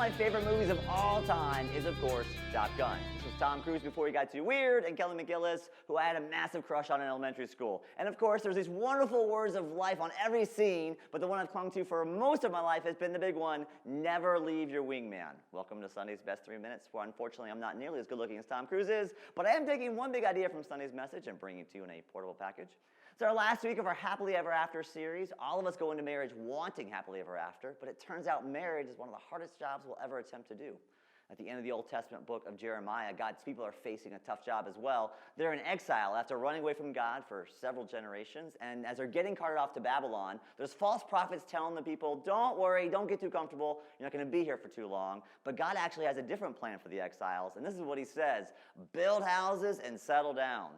my favorite movies of all time is, of course, Top Gun. This was Tom Cruise before he got too weird, and Kelly McGillis, who I had a massive crush on in elementary school. And of course, there's these wonderful words of life on every scene, but the one I've clung to for most of my life has been the big one: never leave your wingman. Welcome to Sunday's Best 3 Minutes, where unfortunately I'm not nearly as good looking as Tom Cruise is, but I am taking one big idea from Sunday's message and bringing it to you in a portable package. It's our last week of our Happily Ever After series. All of us go into marriage wanting happily ever after, but it turns out marriage is one of the hardest jobs we'll ever attempt to do. At the end of the Old Testament book of Jeremiah, God's people are facing a tough job as well. They're in exile after running away from God for several generations, and as they're getting carted off to Babylon, there's false prophets telling the people, don't worry, don't get too comfortable, you're not going to be here for too long. But God actually has a different plan for the exiles, and this is what he says: build houses and settle down.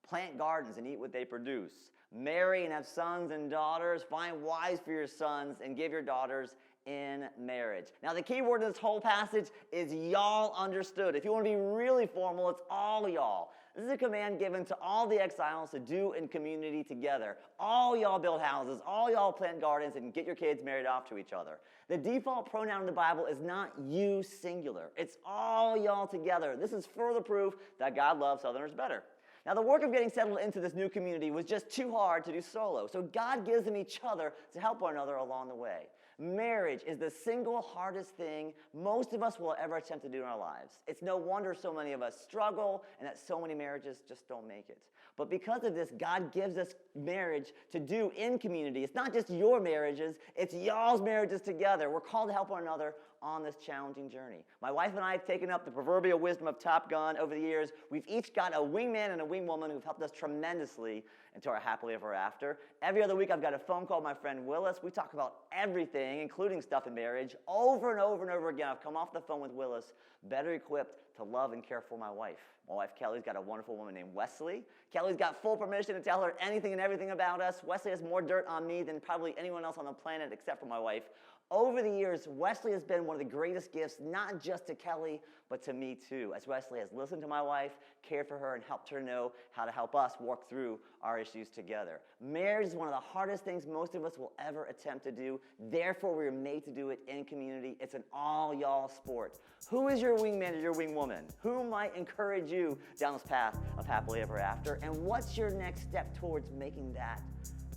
Plant gardens and eat what they produce. Marry and have sons and daughters. Find wives for your sons and give your daughters in marriage. Now, the key word in this whole passage is y'all understood. If you want to be really formal, it's all y'all. This is a command given to all the exiles to do in community together. All y'all build houses, all y'all plant gardens, and get your kids married off to each other. The default pronoun in the Bible is not you singular. It's all y'all together. This is further proof that God loves Southerners better. Now, the work of getting settled into this new community was just too hard to do solo, so God gives them each other to help one another along the way. Marriage is the single hardest thing most of us will ever attempt to do in our lives. It's no wonder so many of us struggle and that so many marriages just don't make it. But because of this, God gives us marriage to do in community. It's not just your marriages, it's y'all's marriages together. We're called to help one another on this challenging journey. My wife and I have taken up the proverbial wisdom of Top Gun over the years. We've each got a wingman and a wingwoman who've helped us tremendously into our happily ever after. Every other week I've got a phone call with my friend Willis. We talk about everything, including stuff in marriage. Over and over and over again, I've come off the phone with Willis, better equipped to love and care for my wife. My wife Kelly's got a wonderful woman named Wesley. Kelly's got full permission to tell her anything and everything about us. Wesley has more dirt on me than probably anyone else on the planet except for my wife. Over the years, Wesley has been one of the greatest gifts, not just to Kelly, but to me too, as Wesley has listened to my wife, cared for her, and helped her know how to help us work through our issues together. Marriage is one of the hardest things most of us will ever attempt to do. Therefore, we are made to do it in community. It's an all-y'all sport. Who is your wingman or your wingwoman? Who might encourage you down this path of happily ever after? And what's your next step towards making that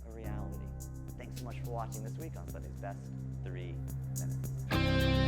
a reality? Thanks so much for watching this week on Sunday's Best 3 Minutes.